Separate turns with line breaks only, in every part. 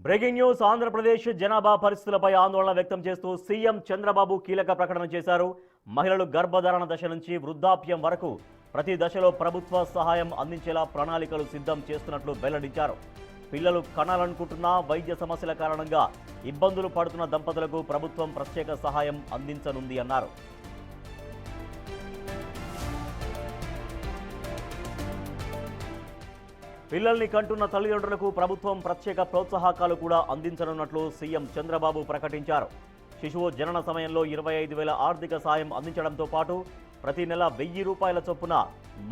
Breaking news Andhra Pradesh జనాభా పరిస్థితులపై ఆందోళన వ్యక్తం చేస్తూ సీఎం చంద్రబాబు కీలక ప్రకటన చేశారు. మహిళలు గర్భధారణ దశ నుంచి వృద్ధాప్యం వరకు ప్రతి దశలో ప్రభుత్వ సహాయం అందించేలా ప్రణాళికలు సిద్ధం చేస్తున్నట్లు వెల్లడించారు. పిల్లలు కనాలనుకుంటున్న వైద్య సమస్యల కారణంగా ఇబ్బందులు పడుతున్న దంపతులకు ప్రభుత్వం ప్రత్యేక సహాయం అందించనుంది అన్నారు. పిల్లల్ని కంటున్న తల్లిదండ్రులకు ప్రభుత్వం ప్రత్యేక ప్రోత్సాహకాలు కూడా అందించనున్నట్లు సీఎం చంద్రబాబు ప్రకటించారు. శిశువు జనన సమయంలో 25,000 ఆర్థిక సాయం అందించడంతో పాటు ప్రతి నెల 1,000 రూపాయల చొప్పున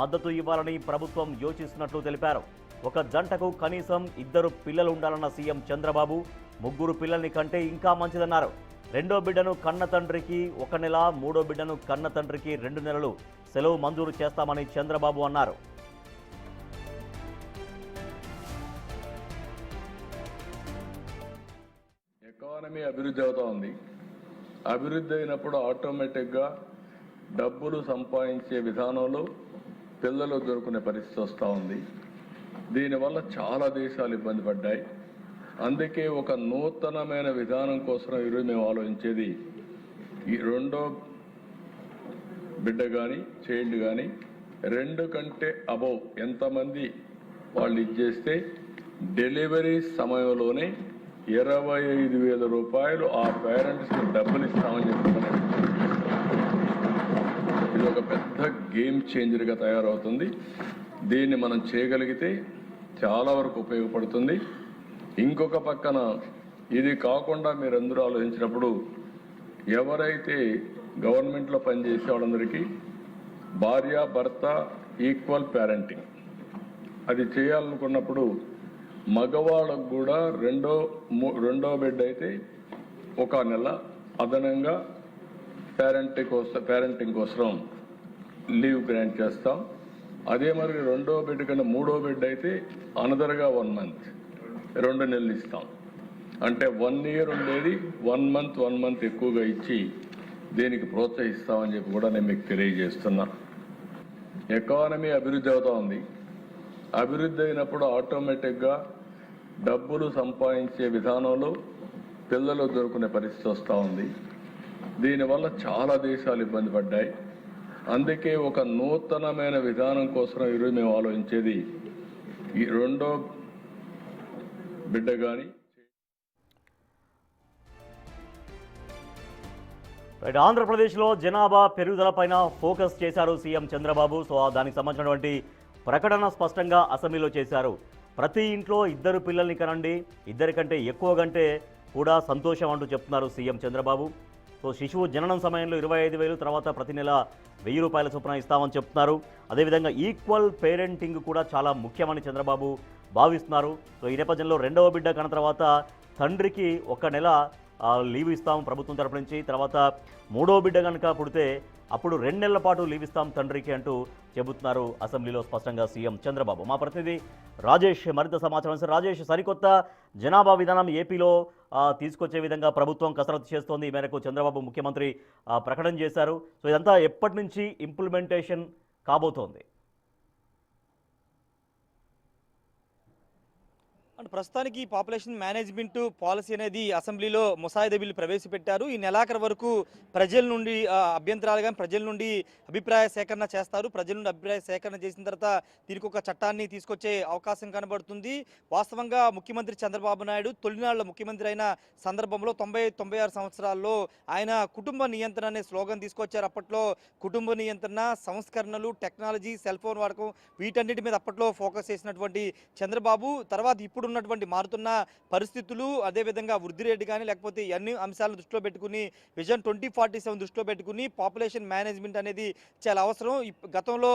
మద్దతు ఇవ్వాలని ప్రభుత్వం యోచిస్తున్నట్లు తెలిపారు. ఒక జంటకు కనీసం 2 పిల్లలు ఉండాలన్న సీఎం చంద్రబాబు 3 పిల్లల్ని కంటే ఇంకా మంచిదన్నారు. రెండో బిడ్డను కన్న తండ్రికి 1 నెల, మూడో బిడ్డను కన్న తండ్రికి 2 నెలలు సెలవు మంజూరు చేస్తామని చంద్రబాబు అన్నారు.
ఎకానమీ అభివృద్ధి అవుతా ఉంది. అభివృద్ధి అయినప్పుడు ఆటోమేటిక్గా డబ్బులు సంపాదించే విధానంలో పిల్లలు దొరుకునే పరిస్థితి వస్తూ ఉంది. దీనివల్ల చాలా దేశాలు ఇబ్బంది పడ్డాయి. అందుకే ఒక నూతనమైన విధానం కోసం ఈరోజు మేము ఆలోచించేది, ఈ రెండో బిడ్డ కానీ చైల్డ్ కానీ 2 కంటే అబౌవ్ ఎంతమంది వాళ్ళు ఇచ్చేస్తే డెలివరీ సమయంలోనే 25,000 రూపాయలు ఆ పేరెంట్స్కి డబ్బులు ఇస్తామని చెప్తున్నారు. ఇది ఒక పెద్ద గేమ్ చేంజర్గా తయారవుతుంది. దీన్ని మనం చేయగలిగితే చాలా వరకు ఉపయోగపడుతుంది. ఇంకొక పక్కన ఇది కాకుండా మీరందరూ ఆలోచించినప్పుడు ఎవరైతే గవర్నమెంట్లో పనిచేసే వాళ్ళందరికీ భార్య భర్త ఈక్వల్ పేరెంటింగ్ అది చేయాలనుకున్నప్పుడు మగవాళ్ళకు కూడా రెండో బిడ్డ అయితే 1 నెల అదనంగా పేరెంటింగ్ కోసం లీవ్ గ్రాంట్ చేస్తాం. అదే మరి రెండో బిడ్డ కన్నా మూడో బిడ్డ అయితే అనదర్గా 1 మంత్ 2 నెలలు ఇస్తాం. అంటే 1 ఇయర్ ఉండేది 1 మంత్ ఎక్కువగా ఇచ్చి దీనికి ప్రోత్సహిస్తామని చెప్పి కూడా నేను మీకు తెలియజేస్తున్నా. ఎకానమీ అభివృద్ధి అవుతా ఉంది. అభివృద్ధి అయినప్పుడు ఆటోమేటిక్గా డబ్బులు సంపాదించే విధానంలో పిల్లలు దొరుకునే పరిస్థితి వస్తూ ఉంది. దీనివల్ల చాలా దేశాలు ఇబ్బంది పడ్డాయి. అందుకే ఒక నూతనమైన విధానం కోసం ఈరోజు మేము ఆలోచించేది, ఈ రెండో బిడ్డ కానీ
ఆంధ్రప్రదేశ్లో జనాభా పెరుగుదలపైన ఫోకస్ చేశారు సీఎం చంద్రబాబు. సో దానికి సంబంధించినటువంటి ప్రకటన స్పష్టంగా అసెంబ్లీలో చేశారు. ప్రతి ఇంట్లో 2 పిల్లల్ని కనండి, 2 కంటే ఎక్కువ కంటే కూడా సంతోషం అంటూ చెప్తున్నారు సీఎం చంద్రబాబు. సో శిశువు జననం సమయంలో 25,000, తర్వాత ప్రతి నెల 1,000 రూపాయల చొప్పున ఇస్తామని చెప్తున్నారు. అదేవిధంగా ఈక్వల్ పేరెంటింగ్ కూడా చాలా ముఖ్యమని చంద్రబాబు భావిస్తున్నారు. సో ఈ నేపథ్యంలో రెండవ బిడ్డ కన్న తర్వాత తండ్రికి 1 నెల లీవ్ ఇస్తాం ప్రభుత్వం తరపు నుంచి. తర్వాత మూడో బిడ్డ కనుక పుడితే అప్పుడు 2 నెలల పాటు లీవ్ ఇస్తాం తండ్రికి అంటూ చెబుతున్నారు అసెంబ్లీలో స్పష్టంగా సీఎం చంద్రబాబు. మా ప్రతినిధి రాజేష్ మరింత సమాచారం. రాజేష్, సరికొత్త జనాభా విధానం ఏపీలో తీసుకొచ్చే విధంగా ప్రభుత్వం కసరత్తు చేస్తోంది. ఈ మేరకు చంద్రబాబు ముఖ్యమంత్రి ప్రకటన చేశారు. సో ఇదంతా ఎప్పటి నుంచి ఇంప్లిమెంటేషన్ కాబోతోంది?
అంటే ప్రస్తుతానికి పాపులేషన్ మేనేజ్మెంట్ పాలసీ అనేది అసెంబ్లీలో ముసాయిదా బిల్లు ప్రవేశపెట్టారు. ఈ నెలాఖరు వరకు ప్రజల నుండి అభ్యంతరాలు కానీ ప్రజల నుండి అభిప్రాయ సేకరణ చేస్తారు. ప్రజల నుండి అభిప్రాయ సేకరణ చేసిన తర్వాత దీనికి ఒక చట్టాన్ని తీసుకొచ్చే అవకాశం కనబడుతుంది. వాస్తవంగా ముఖ్యమంత్రి చంద్రబాబు నాయుడు తొలినాళ్ల ముఖ్యమంత్రి అయిన సందర్భంలో 96 సంవత్సరాల్లో ఆయన కుటుంబ నియంత్రణ అనే స్లోగన్ తీసుకొచ్చారు. అప్పట్లో కుటుంబ నియంత్రణ, సంస్కరణలు, టెక్నాలజీ, సెల్ ఫోన్ వాడకం వీటన్నిటి మీద అప్పట్లో ఫోకస్ చేసినటువంటి చంద్రబాబు తర్వాత ఇప్పుడు ఉన్నటువంటి మారుతున్న పరిస్థితులు, అదేవిధంగా వృద్ధి రేటు కానీ లేకపోతే అన్ని అంశాలను దృష్టిలో పెట్టుకుని విజన్ 2047 దృష్టిలో పెట్టుకుని పాపులేషన్ మేనేజ్మెంట్ అనేది చాలా అవసరం. గతంలో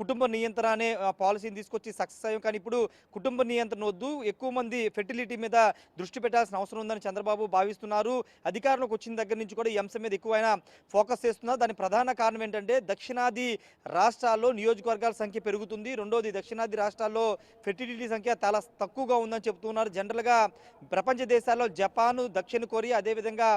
కుటుంబ నియంత్రణ అనే పాలసీని తీసుకొచ్చి సక్సెస్ అయ్యాం. కానీ ఇప్పుడు కుటుంబ నియంత్రణ వద్దు, ఎక్కువ మంది ఫెర్టిలిటీ మీద దృష్టి పెట్టాల్సిన అవసరం ఉందని చంద్రబాబు భావిస్తున్నారు. అధికారంలోకి వచ్చిన దగ్గర నుంచి కూడా ఈ అంశం మీద ఎక్కువైనా ఫోకస్ చేస్తున్నారు. దాని ప్రధాన కారణం ఏంటంటే దక్షిణాది రాష్ట్రాల్లో నియోజకవర్గాల సంఖ్య పెరుగుతుంది. రెండోది దక్షిణాది రాష్ట్రాల్లో ఫెర్టిలిటీ సంఖ్య చాలా తక్కువగా ఉందని చెప్తున్నారు. జనరల్గా ప్రపంచ దేశాల్లో జపాను, దక్షిణ కొరియా అదేవిధంగా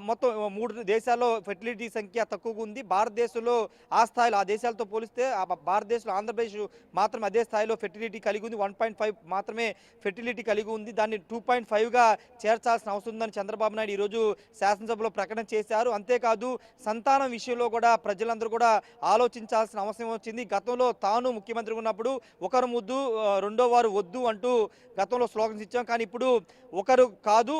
మొత్తం 3 దేశాల్లో ఫెర్టిలిటీ సంఖ్య తక్కువగా ఉంది. భారతదేశంలో ఆ స్థాయిలో ఆ దేశాలతో పోలిస్తే భారతదేశంలో ఆంధ్రప్రదేశ్ మాత్రం అదే స్థాయిలో ఫెర్టిలిటీ కలిగి ఉంది. 1.5 మాత్రమే ఫెర్టిలిటీ కలిగి ఉంది. దాన్ని 2.5గా చేర్చాల్సిన అవసరం ఉందని చంద్రబాబు నాయుడు ఈరోజు శాసనసభలో ప్రకటన చేశారు. అంతేకాదు సంతానం విషయంలో కూడా ప్రజలందరూ కూడా ఆలోచించాల్సిన అవసరం వచ్చింది. గతంలో తాను ముఖ్యమంత్రిగా ఉన్నప్పుడు ఒకరు ముద్దు రెండో వారు వద్దు అంటూ గతంలో స్లోగన్స్ ఇచ్చాం. కానీ ఇప్పుడు ఒకరు కాదు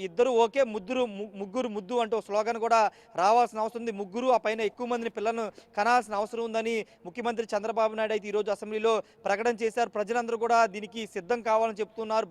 ఇద్దరు ఓకే ముగ్గురు ముద్దు అంటూ స్లోగన్ కూడా రావాల్సిన అవసరం ఉంది. ముగ్గురు ఆ పైన ఎక్కువ మందిని పిల్లలను కనాల్సిన అవసరం ఉందని ముఖ్యమంత్రి చంద్రబాబు నాయుడు అయితే ఈరోజు అసెంబ్లీలో ప్రకటన చేశారు. ప్రజలందరూ కూడా దీనికి సిద్ధం కావాలని చెప్తున్నారు.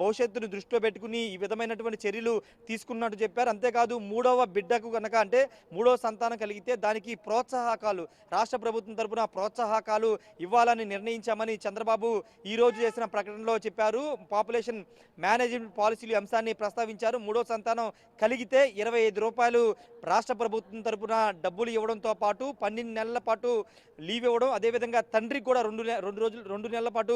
భవిష్యత్తును దృష్టిలో పెట్టుకుని ఈ విధమైనటువంటి చర్యలు తీసుకున్నట్టు చెప్పారు. అంతేకాదు మూడవ బిడ్డకు కనుక అంటే మూడవ సంతానం కలిగితే దానికి ప్రోత్సాహకాలు రాష్ట్ర ప్రభుత్వం తరపున ప్రోత్సాహకాలు ఇవ్వాలని నిర్ణయించామని చంద్రబాబు ఈరోజు చేసిన ప్రకటనలో చెప్పారు. పాపులేషన్ మేనేజ్మెంట్ పాలసీలు అంశాన్ని ప్రస్తావించారు. మూడో సంతానం కలిగితే 25 రూపాయలు రాష్ట్ర ప్రభుత్వం తరపున డబ్బులు ఇవ్వడంతో పాటు 12 నెలల పాటు లీవ్ ఇవ్వడం, అదేవిధంగా తండ్రికి కూడా 2 నెలల పాటు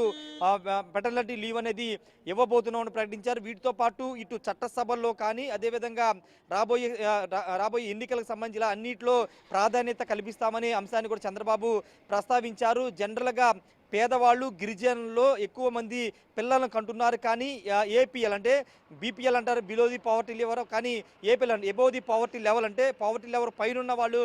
పెటర్నిటీ లీవ్ అనేది ఇవ్వబోతున్నామని ప్రకటించారు. వీటితో పాటు ఇటు చట్టసభల్లో కానీ అదేవిధంగా రాబోయే ఎన్నికలకు సంబంధించిన అన్నింటిలో ప్రాధాన్యత కల్పిస్తామనే అంశాన్ని కూడా చంద్రబాబు ప్రస్తావించారు. జనరల్గా పేదవాళ్ళు గిరిజనుల్లో ఎక్కువ మంది పిల్లలను కంటున్నారు. కానీ ఏపీఎల్ అంటే బీపీఎల్ అంటారు, బిలో ది పవర్టీ లెవెల్, కానీ ఏపీఎల్ అంటే ఎబోవ్ ది పవర్టీ లెవెల్ అంటే పవర్టీ లెవెల్ పైన ఉన్న వాళ్ళు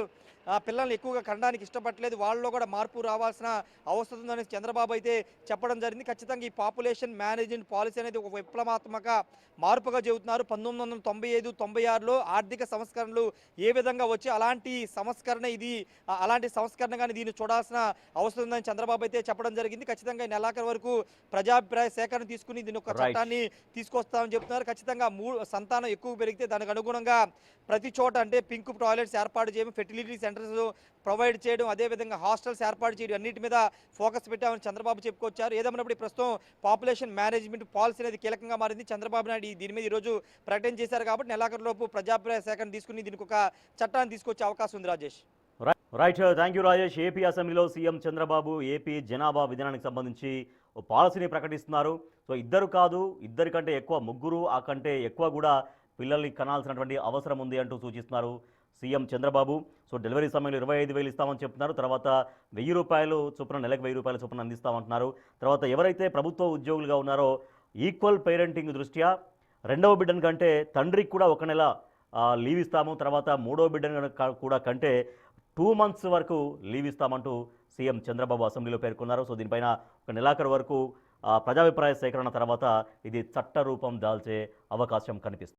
పిల్లల్ని ఎక్కువగా కనడానికి ఇష్టపడలేదు. వాళ్ళలో కూడా మార్పు రావాల్సిన అవసరం ఉందని చంద్రబాబు అయితే చెప్పడం జరిగింది. ఖచ్చితంగా ఈ పాపులేషన్ మేనేజ్మెంట్ పాలసీ అనేది ఒక విప్లవాత్మక మార్పుగా చెబుతున్నారు. 1995-96లో ఆర్థిక సంస్కరణలు ఏ విధంగా వచ్చి అలాంటి సంస్కరణ కానీ దీన్ని చూడాల్సిన అవసరం ఉందని చంద్రబాబు అయితే చెప్పడం జరిగింది. ఖచ్చితంగా ఈ నెలాఖరు వరకు ప్రజాభిప్రాయ సేకరణ తీసుకుని దీని ఒక చట్టాన్ని తీసుకొస్తామని చెప్తున్నారు. ఖచ్చితంగా సంతానం ఎక్కువ పెరిగితే దానికి అనుగుణంగా ప్రతి చోట అంటే పింక్ టాయిలెట్స్ ఏర్పాటు చేయడం, ఫెర్టిలిటీ సెంటర్స్ ప్రొవైడ్ చేయడం, అదేవిధంగా హాస్టల్స్ ఏర్పాటు చేయడం అన్నిటి మీద ఫోకస్ పెట్టామని చంద్రబాబు చెప్పుకొచ్చారు. ఏదేమైనప్పుడు ప్రస్తుతం పాపులేషన్ మేనేజ్మెంట్ పాలసీ అనేది కీలకంగా మారింది. చంద్రబాబు నాయుడు దీని మీద ఈరోజు ప్రకటన చేశారు కాబట్టి నెలాఖరులోపు ప్రజాభిప్రాయ సేకరణ తీసుకుని దీనికి ఒక చట్టాన్ని తీసుకొచ్చే అవకాశం ఉంది. Rajesh.
Right, thank you Rajesh. AP అసెంబ్లీలో సీఎం చంద్రబాబు ఏపీ జనాభా విధానానికి సంబంధించి ఓ పాలసీని ప్రకటిస్తున్నారు. సో ఇద్దరు కాదు, ఇద్దరికంటే ఎక్కువ, ముగ్గురు ఆ కంటే ఎక్కువ కూడా పిల్లల్ని కనాల్సినటువంటి అవసరం ఉంది అంటూ సూచిస్తున్నారు సీఎం చంద్రబాబు. సో డెలివరీ సమయంలో 25,000 ఇస్తామని చెప్తున్నారు. తర్వాత 1,000 రూపాయలు చొప్పున, నెలకు 1,000 రూపాయల చొప్పున అందిస్తామంటున్నారు. తర్వాత ఎవరైతే ప్రభుత్వ ఉద్యోగులుగా ఉన్నారో ఈక్వల్ పేరెంటింగ్ దృష్ట్యా రెండవ బిడ్డను కంటే తండ్రికి కూడా 1 నెల లీవ్ ఇస్తాము. తర్వాత మూడవ బిడ్డను కూడా కంటే 2 months వరకు లీవ్ ఇస్తామంటూ సీఎం చంద్రబాబు అసెంబ్లీలో పేర్కొన్నారు. సో దీనిపైన ఒక నెలాఖరు వరకు ప్రజాభిప్రాయ సేకరణ తర్వాత ఇది చట్ట రూపం దాల్చే అవకాశం కనిపిస్తుంది.